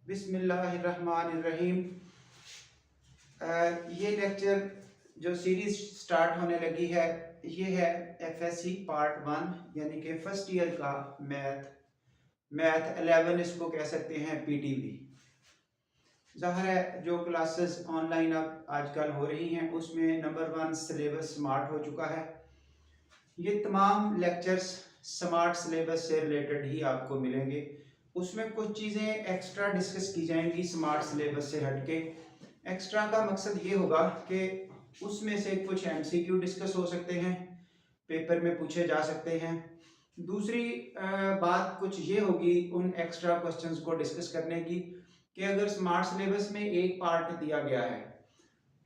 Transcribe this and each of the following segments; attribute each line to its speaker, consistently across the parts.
Speaker 1: बिस्मिल्लाहिर्रहमानिर्रहीम। ये लेक्चर जो सीरीज स्टार्ट होने लगी है ये है एफएससी पार्ट 1 यानी कि फर्स्ट ईयर का मैथ 11 इसको कह सकते हैं पीटीबी। ज़ाहिर है जो क्लासेस ऑनलाइन अब आजकल हो रही हैं उसमें नंबर 1 सिलेबस स्मार्ट हो चुका है। ये तमाम लेक्चर्स स्मार्ट सिलेबस से रिलेटेड ही आपको मिलेंगे। उसमें कुछ चीज़ें एक्स्ट्रा डिस्कस की जाएंगी स्मार्ट सिलेबस से हटके। एक्स्ट्रा का मकसद ये होगा कि उसमें से कुछ एमसीक्यू डिस्कस हो सकते हैं, पेपर में पूछे जा सकते हैं। दूसरी बात कुछ ये होगी उन एक्स्ट्रा क्वेश्चंस को डिस्कस करने की कि अगर स्मार्ट सिलेबस में एक पार्ट दिया गया है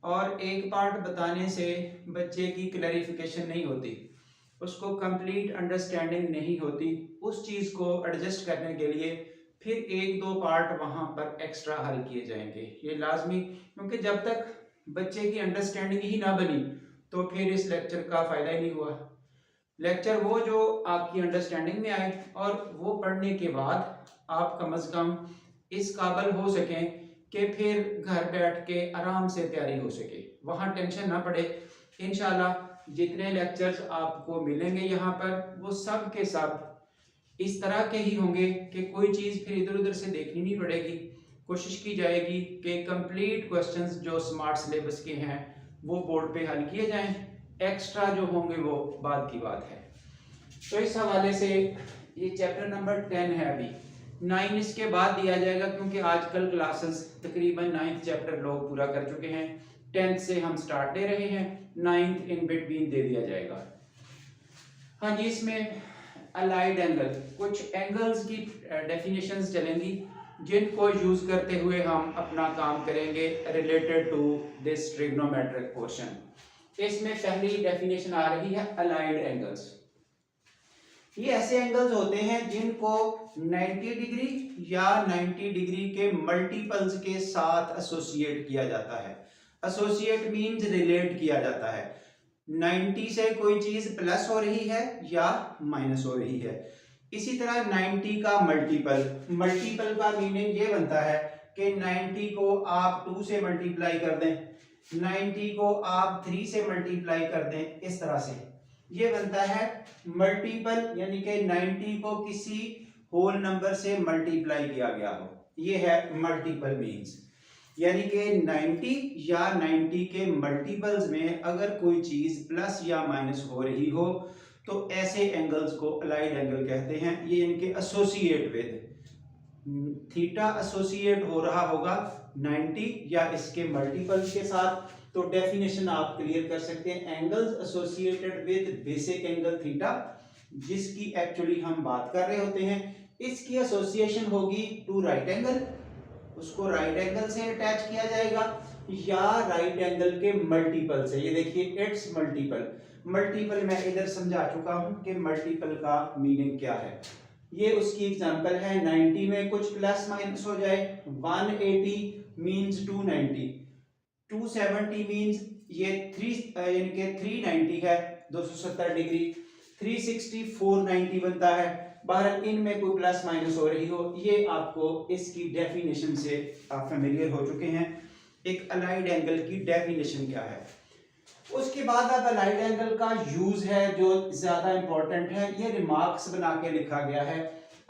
Speaker 1: और एक पार्ट बताने से बच्चे की क्लैरिफिकेशन नहीं होती, उसको कंप्लीट अंडरस्टैंडिंग नहीं होती, उस चीज़ को एडजस्ट करने के लिए फिर एक दो पार्ट वहाँ पर एक्स्ट्रा हल किए जाएंगे। ये लाजमी, क्योंकि जब तक बच्चे की अंडरस्टैंडिंग ही ना बनी तो फिर इस लेक्चर का फ़ायदा ही नहीं हुआ। लेक्चर वो जो आपकी अंडरस्टैंडिंग में आए और वो पढ़ने के बाद आप कम अज़ कम इस काबिल हो सकें कि फिर घर बैठ के आराम से तैयारी हो सके, वहाँ टेंशन ना पड़े। इंशाल्लाह जितने लेक्चर्स आपको मिलेंगे यहाँ पर वो सब के सब इस तरह के ही होंगे कि कोई चीज़ फिर इधर उधर से देखनी नहीं पड़ेगी। कोशिश की जाएगी कि कंप्लीट क्वेश्चंस जो स्मार्ट सिलेबस के हैं वो बोर्ड पे हल किए जाएं, एक्स्ट्रा जो होंगे वो बाद की बात है। तो इस हवाले से ये चैप्टर नंबर 10 है, अभी 9 इसके बाद दिया जाएगा क्योंकि आजकल क्लासेस तकरीबन 9th चैप्टर लोग पूरा कर चुके हैं। 10th से हम स्टार्ट दे रहे हैं, 9th इन बिटवीन दे दिया जाएगा। हाँ जी, इसमें अलाइड एंगल, कुछ एंगल्स की डेफिनेशंस चलेंगी जिनको यूज करते हुए हम अपना काम करेंगे related to this trigonometric portion. इसमें पहली डेफिनेशन आ रही है अलाइड एंगल्स। ये ऐसे एंगल्स होते हैं जिनको 90 डिग्री या 90 डिग्री के मल्टीपल्स के साथ एसोसिएट किया जाता है। एसोसिएट मींस रिलेट किया जाता है। 90 से कोई चीज प्लस हो रही है या माइनस हो रही है। इसी तरह 90 का मल्टीपल का मीनिंग ये बनता है कि 90 को आप 2 से मल्टीप्लाई कर दें, 90 को आप 3 से मल्टीप्लाई कर दें, इस तरह से ये बनता है मल्टीपल, यानी कि 90 को किसी होल नंबर से मल्टीप्लाई किया गया हो, ये है मल्टीपल मीन्स। यानी कि 90 या 90 के मल्टीपल्स में अगर कोई चीज प्लस या माइनस हो रही हो तो ऐसे एंगल्स को अलाइड एंगल कहते हैं। ये इनके एसोसिएट विद थीटा एसोसिएट हो रहा होगा 90 या इसके मल्टीपल्स के साथ। तो डेफिनेशन आप क्लियर कर सकते हैं, angles associated with basic angle theta, जिसकी एक्चुअली हम बात कर रहे होते हैं, इसकी एसोसिएशन होगी टू राइट एंगल, उसको राइट एंगल से अटैच किया जाएगा या राइट एंगल के मल्टीपल से। ये देखिए इट्स मल्टीपल मैं इधर समझा चुका हूं कि मल्टीपल का मीनिंग क्या है। ये उसकी एग्जांपल है, 90 में कुछ प्लस माइनस हो जाए, 180 मींस 290, 270 मींस ये 3 यानी कि 390 है 270 डिग्री, 360 490 बनता है। बहरहाल इनमें कोई प्लस माइनस हो रही हो, ये आपको इसकी डेफिनेशन से आप फेमिलियर हो चुके हैं। एक अलाइड एंगल की डेफिनेशन क्या है। उसके बाद अब अलाइड एंगल का यूज है जो ज्यादा इंपॉर्टेंट है, ये रिमार्क्स बना के लिखा गया है।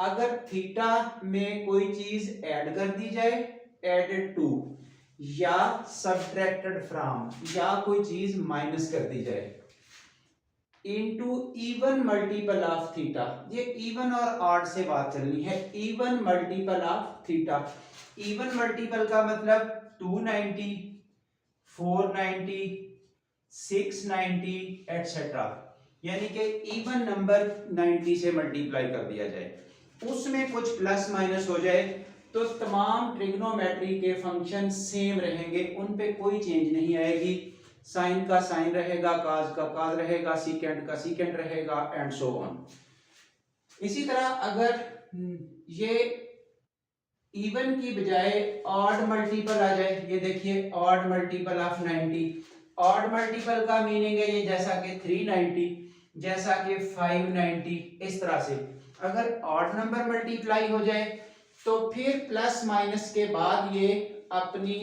Speaker 1: अगर थीटा में कोई चीज ऐड कर दी जाए, एडेड टू या सब्ट्रैक्टेड फ्रॉम, या कोई चीज माइनस कर दी जाए, into even multiple of theta. ये इवन और ऑड से बात चलनी है, even multiple of theta. Even multiple का मतलब 290 490 690 एटसेट्रा, यानी कि इवन नंबर 90 से मल्टीप्लाई कर दिया जाए, उसमें कुछ प्लस माइनस हो जाए तो तमाम ट्रिग्नोमेट्री के फंक्शन सेम रहेंगे, उन पे कोई चेंज नहीं आएगी। साइन का साइन रहेगा, काज का काज रहेगा, सीकेंट का सीकेंट रहेगा, एंड सो ऑन। इसी तरह अगर ये इवन की बजाय ऑड मल्टीपल आ जाए, ये देखिए odd multiple of 90, odd multiple का मीनिंग है ये जैसा कि 390, जैसा कि 590, इस तरह से अगर ऑड नंबर मल्टीप्लाई हो जाए तो फिर प्लस माइनस के बाद ये अपनी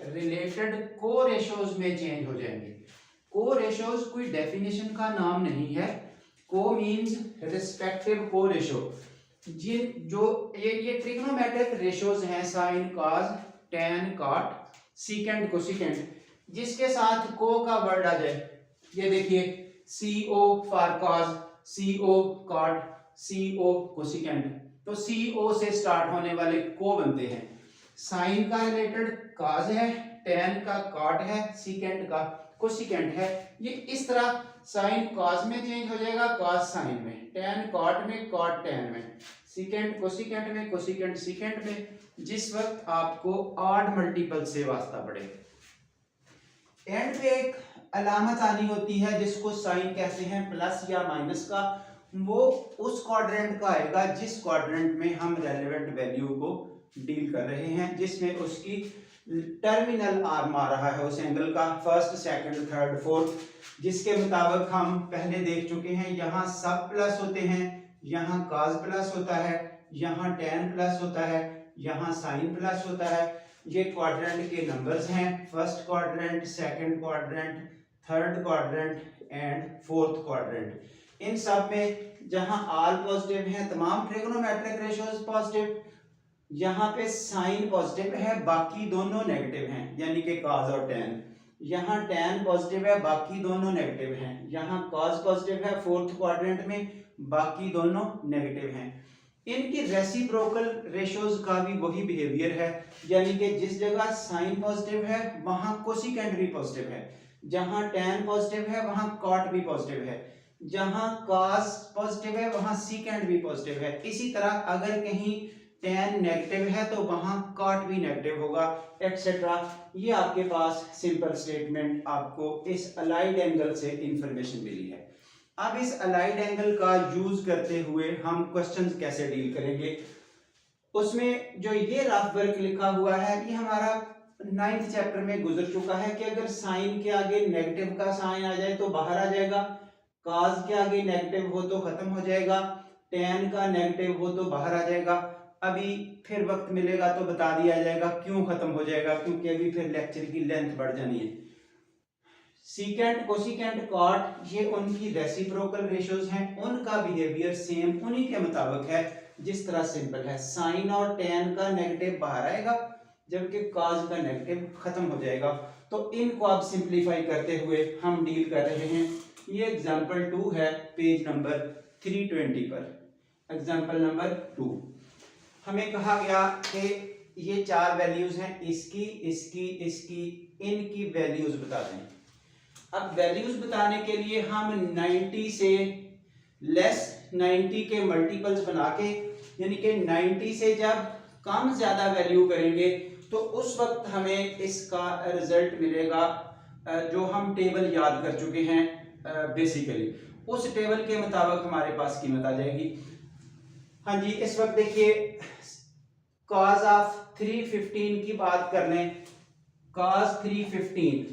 Speaker 1: रिलेटेड को रेशोज में चेंज हो जाएंगे। को रेशोज कोई डेफिनेशन का नाम नहीं है। Co means respective co ratio. जिन जो ये ट्रिग्नोमेट्रिक रेशोज हैं, sine, cos, tan, cot, secant, cosecant, जिसके साथ को का वर्ड आ जाए, ये देखिए CO for cos, CO cot, CO cosecant, तो CO से स्टार्ट होने वाले को बनते हैं। साइन का रिलेटेड कॉस है, टैन का कॉट है, सीकेंड का कोसिकेंड है। ये इस तरह साइन कॉस में चेंज हो जाएगा, कॉस साइन में, टैन कॉट में, कॉट टैन में, सीकेंड कोसिकेंड में, कोसिकेंड सीकेंड में, जिस वक्त आपको ऑड मल्टीपल से वास्ता पड़े। एंड पे एक अलामत आनी होती है जिसको साइन कहते हैं, प्लस या माइनस का। वो उस क्वाड्रेंट का आएगा जिस क्वाड्रेंट में हम रेलेवेंट वैल्यू को डील कर रहे हैं, जिसमें उसकी टर्मिनल आर्म आ रहा है उस एंगल का, फर्स्ट, सेकंड, थर्ड, फोर्थ, जिसके मुताबिक हम पहले देख चुके हैं। यहाँ सब प्लस होते हैं, यहाँ कॉस प्लस होता है, यहाँ टैन प्लस होता है, यहाँ साइन प्लस होता है। ये क्वाड्रेंट के नंबर्स हैं, first quadrant, second quadrant, third quadrant and fourth quadrant. इन सब में जहां ऑल पॉजिटिव हैं, तमाम ट्रिग्नोमेट्रिक रेशियोज पॉजिटिव, यहाँ पे साइन पॉजिटिव है, बाकी दोनों नेगेटिव हैं, यानी कि कॉस और टैन। यहाँ टैन पॉजिटिव है, बाकी दोनों नेगेटिव हैं। यहाँ कॉस पॉजिटिव है फोर्थ क्वाड्रेंट में, बाकी दोनों नेगेटिव हैं। इनकी रेसिप्रोकल रेशियोज का भी वही बिहेवियर है, यानी कि जिस जगह साइन पॉजिटिव है वहां कोसिकेंड भी पॉजिटिव है, जहां टैन पॉजिटिव है वहां कॉट भी पॉजिटिव है, जहां कॉस पॉजिटिव है वहां सीकेंड भी पॉजिटिव है। इसी तरह अगर कहीं टैन नेगेटिव है तो वहां कॉट भी नेगेटिव होगा, एक्सेट्रा। ये आपके पास सिंपल स्टेटमेंट आपको इस अलाइड एंगल से इंफॉर्मेशन मिली है। अब इस अलाइड एंगल का यूज करते हुए हम क्वेश्चंस कैसे डील करेंगे, उसमें जो ये रफ वर्क लिखा हुआ है ये हमारा 9th चैप्टर में गुजर चुका है कि अगर साइन के आगे नेगेटिव का साइन आ जाए तो बाहर आ जाएगा, कॉस के आगे नेगेटिव हो तो खत्म हो जाएगा, टैन का नेगेटिव हो तो बाहर आ जाएगा। अभी फिर वक्त मिलेगा तो बता दिया जाएगा क्यों खत्म हो जाएगा, क्योंकि अभी फिर लेक्चर की लेंथ बढ़ जानी है। सीकेंड, कोसिकेंड, कॉट, ये उनकी रेसिप्रोकल रेशियोज हैं, उनका बिहेवियर सेम उन्हीं के मुताबिक है जिस तरह सिंपल है। साइन और टैन का नेगेटिव बाहर आएगा जबकि कॉस का नेगेटिव खत्म हो जाएगा। तो इनको आप सिंप्लीफाई करते हुए हम डील कर रहे हैं। ये एग्जांपल 2 है पेज नंबर 320 पर। एग्जांपल नंबर 2 हमें कहा गया कि ये 4 वैल्यूज हैं, इसकी, इसकी, इसकी, इनकी वैल्यूज बता दें। अब वैल्यूज बताने के लिए हम 90 से लेस 90 के मल्टीपल्स बना के, यानी कि 90 से जब कम ज्यादा वैल्यू करेंगे तो उस वक्त हमें इसका रिजल्ट मिलेगा, जो हम टेबल याद कर चुके हैं बेसिकली, उस टेबल के मुताबिक हमारे पास कीमत आ जाएगी। हाँ जी, इस वक्त देखिए cos ऑफ 315 की बात कर लें, cos 315,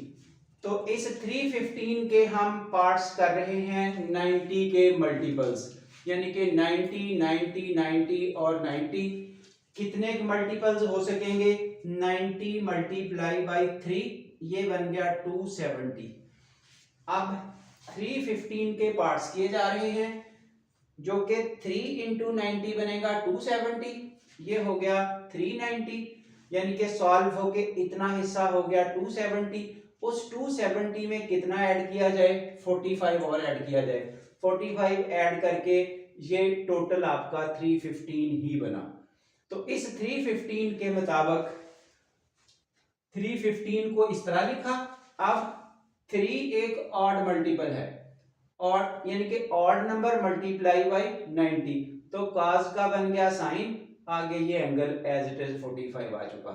Speaker 1: तो इस 315 के हम पार्ट्स कर रहे हैं 90 के मल्टीपल्स, यानी कि 90, 90, 90 और 90। कितने मल्टीपल्स हो सकेंगे? 90 मल्टीप्लाई बाई 3, ये बन गया 270। अब 315 के पार्ट्स किए जा रहे हैं, जो कि 3 इंटू 90 बनेगा 270, ये हो गया 390, यानी कि सॉल्व होके इतना हिस्सा हो गया 270। उस 270 में कितना ऐड किया जाए? 45 और ऐड किया जाए। 45 ऐड करके ये टोटल आपका 315 ही बना। तो इस 315 के मुताबिक 315 को इस तरह लिखा। अब 3 एक ऑड मल्टीपल है, और यानी कि ऑड नंबर मल्टीप्लाई बाई 90, तो cos का बन गया साइन, आगे ये एंगल एज इट इज 45 आ चुका।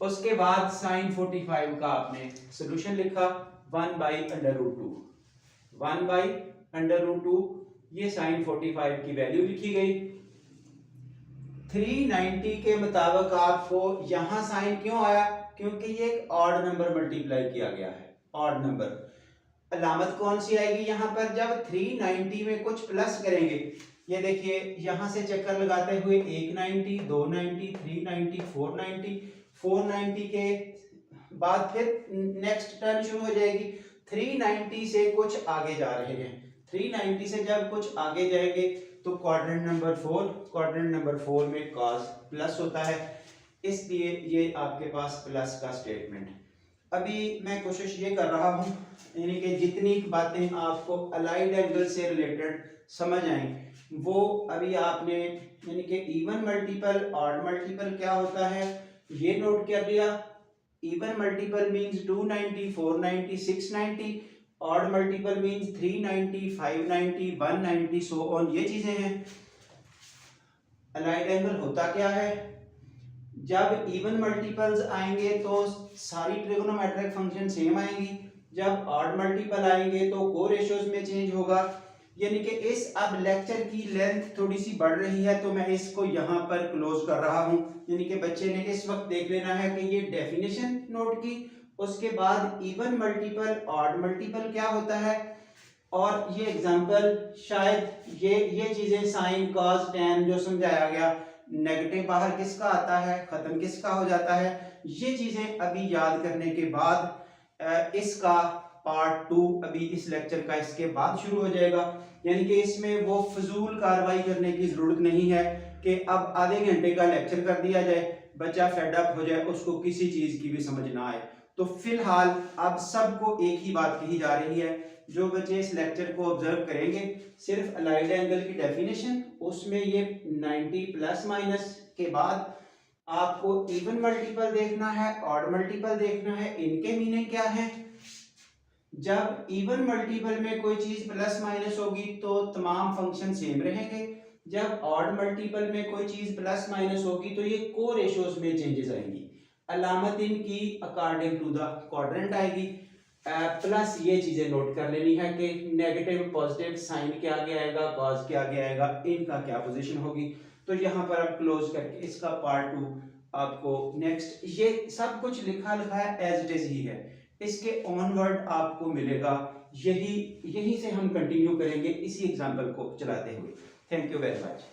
Speaker 1: उसके बाद साइन 45 का आपने सॉल्यूशन लिखा 1/√2, 1/√2, ये साइन 45 की वैल्यू लिखी गई। 390 के मुताबिक आपको यहां साइन क्यों आया? क्योंकि ये एक ऑड नंबर मल्टीप्लाई किया गया है, ऑड नंबर। अलामत कौन सी आएगी यहां पर? जब 390 में कुछ प्लस करेंगे, ये देखिए यहाँ से चक्कर लगाते हुए 190, 290, 390, 490, 490 के बाद फिर नेक्स्ट टर्न शुरू हो जाएगी। 390 से कुछ आगे जा रहे हैं, 390 से जब कुछ आगे जाएंगे तो क्वाड्रेंट नंबर 4, क्वाड्रेंट नंबर 4 में कॉस प्लस होता है, इसलिए ये आपके पास प्लस का स्टेटमेंट। अभी मैं कोशिश ये कर रहा हूँ यानी कि जितनी बातें आपको अलाइड एंगल से रिलेटेड समझ आए वो अभी आपने यानी कि इवन मल्टीपल ऑड मल्टीपल क्या होता है ये नोट कर लिया। Even multiple means 290, 490, 690, odd multiple means 390, 590, 190 so on, ये चीजें हैं। अलाइड एंगल होता क्या है, जब इवन मल्टीपल्स आएंगे तो सारी ट्रिगोनोमेट्रिक फंक्शन सेम आएंगी, जब ऑड मल्टीपल आएंगे तो को रेशियोज में चेंज होगा। यानी कि इस अब लेक्चर की लेंथ थोड़ी सी बढ़ रही है तो मैं इसको यहाँ पर क्लोज कर रहा हूँ। यानी कि बच्चे ने इस वक्त देख लेना है कि ये डेफिनेशन नोट की, उसके बाद इवन मल्टीपल ऑड मल्टीपल क्या होता है, और ये एग्जांपल शायद ये चीजें साइन कॉस टैन जो समझाया गया, नेगेटिव बाहर किसका आता है खत्म किसका हो जाता है, ये चीजें अभी याद करने के बाद इसका पार्ट 2 अभी इस लेक्चर का इसके बाद शुरू हो जाएगा। यानी कि इसमें वो फजूल कार्रवाई करने की जरूरत नहीं है कि अब आधे घंटे का लेक्चर कर दिया जाए, बच्चा फेड अप हो जाए, उसको किसी चीज की भी समझ ना आए। तो फिलहाल अब सबको एक ही बात कही जा रही है, जो बच्चे इस लेक्चर को ऑब्जर्व करेंगे सिर्फ अलाइड एंगल की डेफिनेशन, उसमें ये 90 प्लस माइनस के बाद आपको इवन मल्टीपल देखना है, ऑड मल्टीपल देखना है, इनके मीनिंग क्या है। जब इवन मल्टीपल में कोई चीज प्लस माइनस होगी तो तमाम फंक्शन सेम रहेंगे, जब ऑड मल्टीपल में कोई चीज प्लस माइनस होगी तो ये को रेशियोज में चेंजेस आएंगी। अलामत इनकी अकॉर्डिंग टू द क्वाड्रेंट आएगी। प्लस ये चीजें नोट कर लेनी है कि नेगेटिव पॉजिटिव साइन के आगे आएगा, कॉस के आगे आएगा, इनका क्या पोजीशन होगी। तो यहाँ पर अब क्लोज करके इसका पार्ट 2 आपको नेक्स्ट, ये सब कुछ लिखा लिखा है एज इट इज ही है, इसके ऑनवर्ड आपको मिलेगा, यही से हम कंटिन्यू करेंगे इसी एग्जाम्पल को चलाते हुए। Thank you very much.